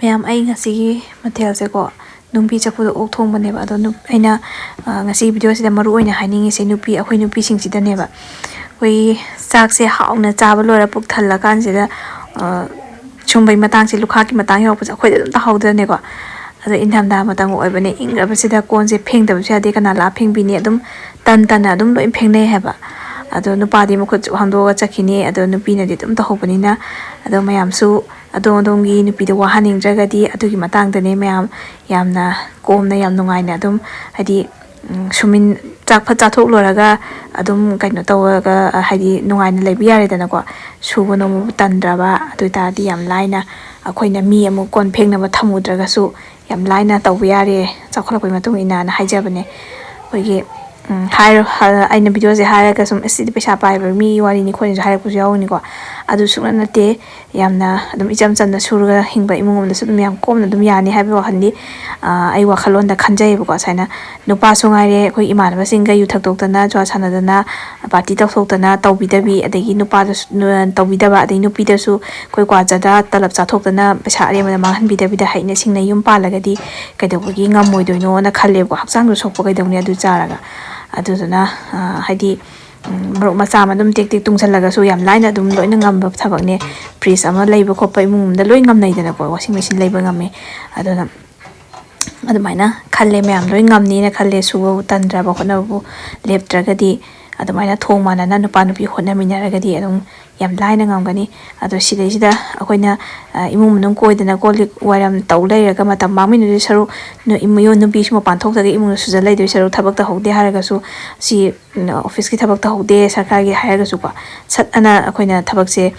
ꯃꯌꯥꯝ ꯑꯩ ꯉꯁꯤꯒꯤ ꯃꯊꯦꯜꯁꯦꯀꯣ ꯅꯨꯡꯕꯤ ꯆꯐꯨꯗ ꯑꯣꯛ ꯊꯣꯡꯕꯅꯦꯕ ꯑꯗꯣ ꯑꯩꯅ ꯉꯁꯤ ꯚꯤꯗꯤꯑꯣꯁꯤꯗ ꯃꯔꯨ ꯑꯣꯏꯅ ꯍꯥꯏꯅꯤꯡꯉꯤꯁꯦ ꯑꯩꯈꯣꯏ ꯅꯨꯄꯤꯁꯤꯡꯁꯤꯗꯅꯦꯕ ꯑꯩꯈꯣꯏ ꯆꯥꯛꯁꯦ ꯍꯥꯎꯅ ꯆꯥꯕ ꯂꯣꯏꯔ ꯄꯨꯛ ꯊꯜꯂꯀꯥꯟꯁꯤꯗ ꯁꯨꯝꯕꯩ ꯃꯇꯥꯡꯁꯦ ꯂꯨꯈꯥꯛꯀꯤ ꯃꯇꯥꯡ ꯌꯧꯔꯛꯄꯁꯦ ꯑꯩꯈꯣꯏꯗ ꯑꯗꯨꯝ ꯇꯥꯍꯧꯗ꯭ꯔꯅꯦꯀꯣ ꯑꯗꯣ ꯏꯪꯊꯝꯊꯥ ꯃꯇꯝ ꯑꯣꯏꯕꯅꯦ ꯏꯪꯈ꯭ꯔꯕꯁꯤꯗ ꯀꯣꯟꯁꯦ ꯐꯦꯡꯗꯕꯁꯨ ꯌꯥꯗꯦ ꯀꯅꯥ ꯂꯥꯛ ꯐꯦꯡꯕꯤꯅꯤ ꯑꯗꯨꯝ ꯇꯟꯅ ꯑꯗꯨꯝ ꯂꯣꯏ ꯐꯦꯡꯅꯩ ꯍꯥꯏꯕ ꯑꯗꯣ ꯅꯨꯄꯥꯗꯤ ꯃꯈꯨꯠ ꯍꯥꯝꯗꯣꯛꯑꯒ ꯆꯠꯈꯤꯅꯤ ꯑꯗꯣ ꯅꯨꯄꯤꯅꯗꯤ ꯑꯗꯨꯝ ꯇꯧꯍꯧꯕꯅꯤꯅ ꯑꯗꯣ ꯃꯌꯥꯝꯁꯨ ꯑꯗꯣꯝꯒꯤ ꯅꯨꯄꯤꯗ ꯋꯥꯍꯟꯅꯤꯡꯗ꯭ꯔꯒꯗꯤ ꯑꯗꯨꯒꯤ ꯃꯇꯥꯡꯗꯅꯦ ꯃꯌꯥꯝ ꯌꯥꯝꯅ ꯀꯣꯝꯅ ꯌꯥꯝ ꯅꯨꯡꯉꯥꯏꯅ ꯑꯗꯨꯝ ꯍꯥꯏꯗꯤ ꯆꯥꯛ ꯆꯥꯊꯣꯛ ꯂꯣꯏꯔꯒ ꯑꯗꯨꯝ ꯀꯩꯅꯣ ꯇꯧꯔꯒ ꯍꯥꯏꯗꯤ ꯅꯨꯡꯉꯥꯏꯅ ꯂꯩꯕ ꯌꯥꯔꯦꯗꯅꯀꯣ ꯁꯨꯕ ꯅꯣꯝꯕꯕꯨ ꯇꯟꯗ꯭ꯔꯕ ꯑꯗꯨ ꯑꯣꯏꯇꯥꯔꯗꯤ ꯌꯥꯝ ꯂꯥꯏꯅ ꯑꯩꯈꯣꯏꯅ ꯃꯤ ꯑꯃꯨꯛ ꯀꯣꯟ ꯐꯦꯡꯅꯕ ꯊꯝꯃꯨꯗ꯭ꯔꯒꯁꯨ ꯌꯥꯝ ꯂꯥꯏꯅ ꯇꯧꯕ ꯌꯥꯔꯦ ꯆꯥꯎꯈꯠꯂꯛꯄꯒꯤ ꯃꯇꯨꯡ ꯏꯟꯅ ꯍꯥꯏꯖꯕꯅꯦ ꯑꯩꯈꯣꯏꯒꯤ ꯑꯩꯅ ꯚꯤꯗꯤꯑꯣꯁꯦ ꯍꯥꯏꯔꯒ ꯁꯨꯝ ꯁꯤꯗꯤ ꯄꯩꯁꯥ ꯄꯥꯏꯕ ꯃꯤ ꯋꯥꯔꯤꯅꯤ ꯈꯣꯠꯅꯤꯁꯨ ꯍꯥꯏꯔꯛꯄꯁꯨ ꯌꯥꯎꯅꯤꯀꯣ ꯑꯗꯨ ꯁꯨꯡꯅꯠ ꯅꯠꯇꯦ ꯌꯥꯝꯅ ꯑꯗꯨꯝ ꯏꯆꯝ ꯆꯝꯅ ꯁꯨꯔꯒ ꯍꯤꯡꯕ ꯏꯃꯨꯡ ꯑꯃꯗꯁꯨ ꯑꯗꯨꯝ ꯌꯥꯝ ꯀꯣꯝꯅ ꯑꯗꯨꯝ ꯌꯥꯅꯤ ꯍꯥꯏꯕ ꯋꯥꯈꯜꯗꯤ ꯑꯩ ꯋꯥꯈꯜꯂꯣꯟꯗ ꯈꯟꯖꯩꯌꯦꯕꯀꯣ ꯁꯨꯃꯥꯏꯅ ꯅꯨꯄꯥꯁꯨ ꯉꯥꯏꯔꯦ ꯑꯩꯈꯣꯏ ꯏꯃꯥꯟꯅꯕꯁꯤꯡꯒ ꯌꯨ ꯊꯛꯇꯣꯛꯇꯅ ꯖꯨꯋꯥ ꯁꯥꯟꯅꯗꯅ ꯄꯥꯔꯇꯤ ꯇꯧꯊꯣꯛꯇꯅ ꯇꯧꯕꯤꯗꯕꯤ ꯑꯗꯒꯤ ꯅꯨꯄꯥꯗꯁꯨ ꯇꯧꯕꯤꯗꯕ ꯑꯗꯒꯤ ꯅꯨꯄꯤꯗꯁꯨ ꯑꯩꯈꯣꯏ ꯀ꯭ꯋꯥ ꯇꯂꯞ ꯆꯥꯊꯣꯛꯇꯅ ꯄꯩꯁꯥ ꯑꯔꯦꯝꯕꯗ ꯃꯥꯡꯍꯟꯕꯤꯗꯕꯤꯗ ꯍꯩꯅ ꯁꯤꯡꯅ ꯌꯨꯝ ꯄꯥꯜꯂꯒꯗꯤ ꯀꯩꯗꯧꯕꯒꯤ ꯉꯝꯃꯣꯏꯗꯣꯏꯅꯣꯅ ꯈꯜꯂꯦꯕꯀꯣ ꯍꯛꯆꯥꯡꯁꯨ ꯁꯣꯛꯄ ꯀꯩꯗꯧꯅꯤ ꯑꯗꯨ ꯆꯥꯔꯒ ꯑꯗꯨꯗꯨꯅ ꯍꯥꯏꯗꯤ ꯃꯣꯔꯣꯛ ꯃꯆꯥ ꯑꯃ ꯑꯗꯨꯝ ꯇꯦꯛ ꯇꯨꯡꯁꯜꯂꯒꯁꯨ ꯌꯥꯝ ꯂꯥꯏꯅ ꯑꯗꯨꯝ ꯂꯣꯏꯅ ꯉꯝꯕ ꯊꯕꯛꯅꯦ ꯐ꯭ꯔꯤꯖ ꯑꯃ ꯂꯩꯕ ꯈꯣꯠꯄ ꯏꯃꯨꯡ ꯑꯃꯗ ꯂꯣꯏ ꯉꯝꯅꯩꯗꯅꯀꯣ ꯋꯥꯁꯤꯡ ꯃꯦꯆꯤꯟ ꯂꯩꯕ ꯉꯝꯃꯦ ꯑꯗꯨꯅ ꯑꯗꯨꯃꯥꯏꯅ ꯈꯜꯂꯦ ꯃꯌꯥꯝ ꯂꯣꯏ ꯉꯝꯅꯤꯅ ꯈꯜꯂꯦ ꯁꯨꯕꯕꯨ ꯇꯟꯗ꯭ꯔꯕ ꯍꯣꯠꯅꯕꯕꯨ ꯂꯦꯞꯇ꯭ꯔꯒꯗꯤ ꯑꯗꯨꯃꯥꯏꯅ ꯊꯣꯡ ꯃꯥꯟꯅꯅ ꯅꯨꯄꯥ ꯅꯨꯄꯤ ꯍꯣꯠꯅꯃꯤꯟꯅꯔꯒꯗꯤ ꯑꯗꯨꯝ ꯌꯥꯝ ꯂꯥꯏꯅ ꯉꯝꯒꯅꯤ ꯑꯗꯣ ꯁꯤꯗꯩꯁꯤꯗ ꯑꯩꯈꯣꯏꯅ ꯏꯃꯨꯡ ꯃꯅꯨꯡ ꯀꯣꯏꯗꯅ ꯀꯣꯜ ꯂꯤꯛ ꯋꯥꯏꯔꯝ ꯇꯧ ꯂꯩꯔꯒ ꯃꯇꯝ ꯃꯥꯡꯃꯤꯟꯅꯗꯣꯏ ꯁꯔꯨꯛ ꯅꯨꯄꯤꯁꯨ ꯃꯄꯥꯟ ꯊꯣꯛꯇ꯭ꯔꯒ ꯏꯃꯨꯡꯗ ꯁꯨꯖ ꯂꯩꯗꯣꯏ ꯁꯔꯨꯛ ꯊꯕꯛ ꯇꯧꯍꯧꯗꯦ ꯍꯥꯏꯔꯒꯁꯨ ꯁꯤ ꯑꯣꯐꯤꯁꯀꯤ ꯊꯕꯛ ꯇꯧꯍꯧꯗꯦ ꯁꯔꯀꯥꯔꯒꯤ ꯍꯥꯏꯔꯒꯁꯨꯀꯣ ꯁꯠ ꯑꯅ ꯑꯩꯈꯣꯏꯅ ꯊꯕꯛꯁꯦ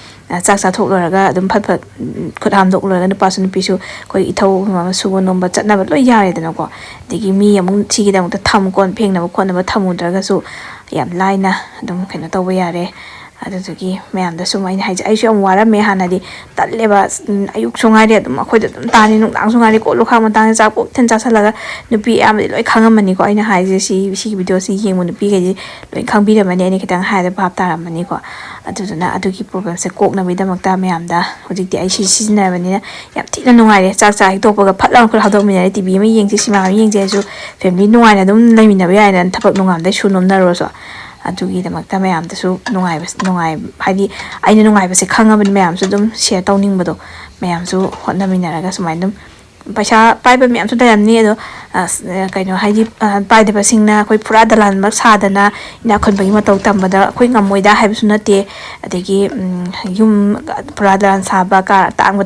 ꯆꯥꯛ ꯆꯥꯊꯣꯛ ꯂꯣꯏꯔꯒ ꯑꯗꯨꯝ ꯐꯠ ꯈꯨꯠ ꯍꯥꯝꯗꯣꯛ ꯂꯣꯏꯔꯒ ꯅꯨꯄꯥꯁꯨ ꯅꯨꯄꯤꯁꯨ ꯑꯩꯈꯣই ꯏꯊꯧ ꯁꯨꯕ ꯅꯣꯝꯕ ꯆꯠꯅꯕ ꯂꯣꯏ ꯌꯥꯔꯦꯗꯅꯀꯣ ꯑꯗꯒꯤ ꯃꯤ ꯑꯃꯨꯛ ꯁꯤꯒꯤꯗꯃꯛꯇ ꯀꯣꯟ ꯐꯦꯡꯅꯕ ꯈꯣꯠꯅꯕ ꯊꯝꯃꯨꯗ꯭ꯔꯒꯁꯨ ꯌꯥꯝ ꯂꯥꯏꯅ ꯑꯗꯨꯝ ꯀꯩꯅꯣ ꯇꯧꯕ ꯌꯥꯔꯦ ꯑꯗꯨꯗꯨꯒꯤ ꯃꯌꯥꯝꯗꯁꯨ ꯑꯩꯅ ꯍꯥꯏꯖꯩ ꯑꯩꯁꯨ ꯌꯥꯝ ꯋꯥꯔꯝꯃꯦ ꯍꯥꯟꯅꯗꯤ ꯇꯜꯂꯦꯕ ꯑꯌꯨꯛꯁꯨ ꯉꯥꯏꯔꯦ ꯑꯗꯨꯝ ꯑꯩꯈꯣꯏꯗ ꯑꯗꯨꯝ ꯇꯥꯅꯤ ꯅꯨꯡꯗꯥꯡꯁꯨ ꯉꯥꯏꯔꯦ ꯀꯣꯜ ꯂꯨꯈꯥꯛ ꯃꯇꯥꯡꯗ ꯆꯥꯛ ꯄꯨꯛ ꯊꯟ ꯆꯥꯁꯜꯂꯒ ꯅꯨꯄꯤ ꯑꯌꯥꯝꯕꯗꯤ ꯂꯣꯏ ꯈꯪꯉꯝꯃꯅꯤꯀꯣ ꯑꯩꯅ ꯍꯥꯏꯁꯦ ꯁꯤꯒꯤ ꯚꯤꯗꯤꯑꯣꯁꯤ ꯌꯦꯡꯕ ꯅꯨꯄꯤꯈꯩꯗꯤ ꯂꯣꯏ ꯈꯪꯕꯤꯔꯝꯃꯅꯤ ꯑꯩꯅ ꯈꯤꯇꯪ ꯍꯥꯏꯔꯒ ꯚꯥꯞ ꯇꯥꯔꯝꯃꯅꯤꯀꯣ ꯑꯗꯨꯗꯨꯅ ꯑꯗꯨꯒꯤ ꯄ꯭ꯔꯣꯕ꯭ꯂꯦꯝꯁꯦ ꯀꯣꯛꯅꯕꯒꯤꯗꯃꯛꯇ ꯃꯌꯥꯝꯗ ꯍꯧꯖꯤꯛꯇꯤ ꯑꯩ ꯁꯤꯖꯤꯟꯅꯔꯕꯅꯤꯅ ꯌꯥꯝ ꯊꯤꯅ ꯅꯨꯡꯉꯥꯏꯔꯦ ꯆꯥꯛ ꯍꯦꯛ ꯇꯣꯛꯄꯒ ꯐꯠ ꯂꯥꯎꯅ ꯈꯨꯠ ꯍꯥꯝꯗꯣꯛꯃꯤꯟꯅꯔꯦ ꯇꯤꯚꯤ ꯑꯃ ꯌꯦꯡꯁꯦ ꯁꯤꯃꯥ ꯑꯃ ꯌꯦꯡꯁꯦ ꯍꯥꯏꯁꯨ ꯐꯦꯃꯤꯂꯤ ꯅꯨꯡꯉꯥꯏꯅ ꯑꯗꯨꯝ ꯂꯩꯃꯤꯟꯅꯕ ꯌꯥꯏꯗꯅ ꯊꯕꯛ ꯅꯣꯡꯉꯥꯟꯕꯗꯩ ꯁꯨ ꯅꯣꯝꯅꯔꯨꯔꯁꯨ ꯑꯗꯨꯒꯤꯗꯃꯛꯇ ꯃꯌꯥꯝꯗꯁꯨ ꯅꯨꯡꯉꯥꯏ ꯍꯥꯏꯗꯤ ꯑꯩꯅ ꯅꯨꯡꯉꯥꯏꯕꯁꯦ ꯈꯪꯉꯕꯅꯤ ꯃꯌꯥꯝꯁꯨ ꯑꯗꯨꯝ ꯁꯦꯌꯔ ꯇꯧꯅꯤꯡꯕꯗꯣ ꯃꯌꯥꯝꯁꯨ ꯍꯣꯠꯅꯃꯤꯟꯅꯔꯒ ꯁꯨꯃꯥꯏꯅ ꯑꯗꯨꯝ ꯄꯩꯁꯥ ꯄꯥꯏꯕ ꯃꯌꯥꯝꯁꯨ ꯂꯩꯔꯝꯅꯤ ꯑꯗꯣ ꯀꯩꯅꯣ ꯍꯥꯏꯗꯤ ꯄꯥꯏꯗꯕꯁꯤꯡꯅ ꯑꯩꯈꯣꯏ ꯐꯨꯔꯥ ꯗꯂꯥꯟꯃꯛ ꯁꯥꯗꯅ ꯏꯅꯥꯛ ꯈꯨꯟꯕꯒꯤ ꯃꯇꯧ ꯇꯝꯕꯗ ꯑꯩꯈꯣꯏ ꯉꯝꯃꯣꯏꯗ ꯍꯥꯏꯕꯁꯨ ꯅꯠꯇꯦ ꯑꯗꯒꯤ ꯌꯨꯝ ꯐꯨꯔꯥ ꯗꯂꯥꯟ ꯁꯥꯕ ꯀꯥꯔ ꯑꯇꯥꯡꯕ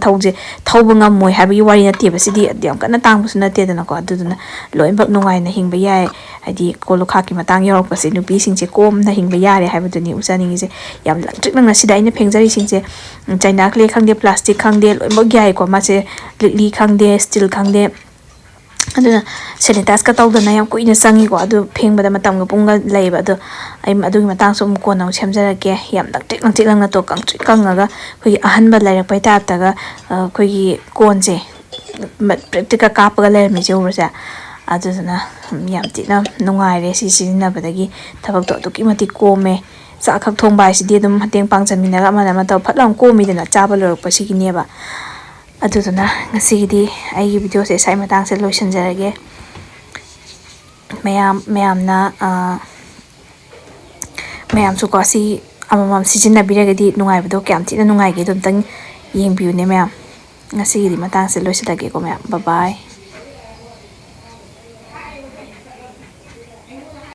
ꯊꯧꯕ ꯉꯝꯃꯣꯏ ꯍꯥꯏꯕꯒꯤ ꯋꯥꯔꯤ ꯅꯠꯇꯦꯕ ꯁꯤꯗꯤ ꯌꯥꯝ ꯀꯟꯅ ꯇꯥꯡꯕꯁꯨ ꯅꯠꯇꯦꯗꯅꯀꯣ ꯑꯗꯨꯗꯨꯅ ꯂꯣꯏꯅꯃꯛ ꯅꯨꯡꯉꯥꯏꯅ ꯍꯤꯡꯕ ꯌꯥꯏ ꯍꯥꯏꯗꯤ ꯀꯣꯜ ꯂꯨꯈꯥꯛꯀꯤ ꯃꯇꯥꯡ ꯌꯧꯔꯛꯄꯁꯦ ꯅꯨꯄꯤꯁꯤꯡꯁꯦ ꯀꯣꯝꯅ ꯍꯤꯡꯕ ꯌꯥꯔꯦ ꯍꯥꯏꯕꯗꯨꯅꯤ ꯎꯠꯆꯅꯤꯡꯉꯤꯁꯦ ꯌꯥꯝ ꯂꯪꯇ꯭ꯔꯤꯛ ꯂꯪꯅ ꯁꯤꯗ ꯑꯩꯅ ꯐꯦꯡꯖꯔꯤꯁꯤꯡꯁꯦ ꯆꯩꯅꯥ ꯀ꯭ꯂꯦ ꯈꯪꯗꯦ ꯄ꯭ꯂꯥꯁꯇꯤꯛ ꯈꯪꯗꯦ ꯂꯣꯏꯅꯃꯛ ꯌꯥꯏꯀꯣ ꯃꯥꯁꯦ ꯂꯤꯛꯂꯤ ꯈꯪꯗꯦ ꯁ꯭ꯇꯤꯜ ꯈꯪꯗꯦ ꯑꯗꯨꯅ ꯁꯦꯅꯤꯇꯥꯏꯁꯀ ꯇꯧꯗꯅ ꯌꯥꯝ ꯀꯨꯏꯅ ꯆꯪꯉꯤꯀꯣ ꯑꯗꯨ ꯐꯦꯡꯕꯗ ꯃꯇꯝꯒ ꯄꯨꯡꯒ ꯂꯩꯌꯦꯕ ꯑꯗꯣ ꯑꯩ ꯑꯗꯨꯒꯤ ꯃꯇꯥꯡꯁꯨ ꯑꯃꯨꯛ ꯀꯣꯟꯅ ꯑꯃꯨꯛ ꯁꯦꯝꯖꯔꯛꯀꯦ ꯌꯥꯝ ꯂꯪꯇ꯭ꯔꯤꯛ ꯂꯪꯅ ꯀꯪꯇ꯭ꯔꯤꯛ ꯀꯪꯉꯒ ꯑꯩꯈꯣꯏꯒꯤ ꯑꯍꯟꯕ ꯂꯩꯔꯛꯄꯩ ꯇꯥꯏꯞꯇꯒ ꯑꯩꯈꯣꯏꯒꯤ ꯀꯣꯟꯁꯦ ꯄ꯭ꯔꯦꯛꯇꯤꯛꯀ ꯀꯥꯞꯄꯒ ꯂꯩꯔꯝꯃꯤꯁꯦ ꯎꯕꯁꯦ ꯑꯗꯨꯗꯨꯅ ꯌꯥꯝ ꯊꯤꯅ ꯅꯨꯡꯉꯥꯏꯔꯦ ꯁꯤ ꯁꯤꯖꯤꯟꯅꯕꯗꯒꯤ ꯊꯕꯛꯇꯣ ꯑꯗꯨꯛꯀꯤ ꯃꯇꯤꯛ ꯀꯣꯝꯃꯦ ꯆꯥꯛ ꯈꯛ ꯊꯣꯡꯕ ꯍꯥꯏꯁꯤꯗꯤ ꯑꯗꯨꯝ ꯃꯇꯦꯡ ꯄꯥꯡꯁꯤꯟꯃꯤꯟꯅꯔꯒ ꯑꯃꯅ ꯑꯃ ꯇꯧꯔ ꯐꯠ ꯂꯥꯎꯅ ꯀꯣꯝꯃꯤꯗꯅ ꯆꯥꯕ ꯂꯣꯏꯔꯛꯄꯁꯤꯒꯤꯅꯦꯕ ꯑꯗꯨꯗꯨꯅ ꯉꯁꯤꯒꯤꯗꯤ ꯑꯩꯒꯤ ꯚꯤꯗꯤꯑꯣꯁꯦ ꯁ꯭ꯋꯥꯏ ꯃꯇꯥꯡꯁꯦ ꯂꯣꯏꯁꯤꯟꯖꯔꯒꯦ ꯃꯌꯥꯝꯁꯨꯀꯣ ꯁꯤ ꯑꯃꯃꯝ ꯁꯤꯖꯤꯟꯅꯕꯤꯔꯒꯗꯤ ꯅꯨꯡꯉꯥꯏꯕꯗꯣ ꯀꯌꯥꯝ ꯊꯤꯅ ꯅꯨꯡꯉꯥꯏꯒꯦꯗꯣ ꯑꯝꯇꯪ ꯌꯦꯡꯕꯤꯌꯨꯅꯦ ꯃꯌꯥꯝ ꯉꯁꯤꯒꯤꯗꯤ ꯃꯇꯥꯡꯁꯦ ꯂꯣꯏꯁꯤꯜꯂꯒꯦꯀꯣ ꯃꯌꯥꯝ ꯕꯥꯏ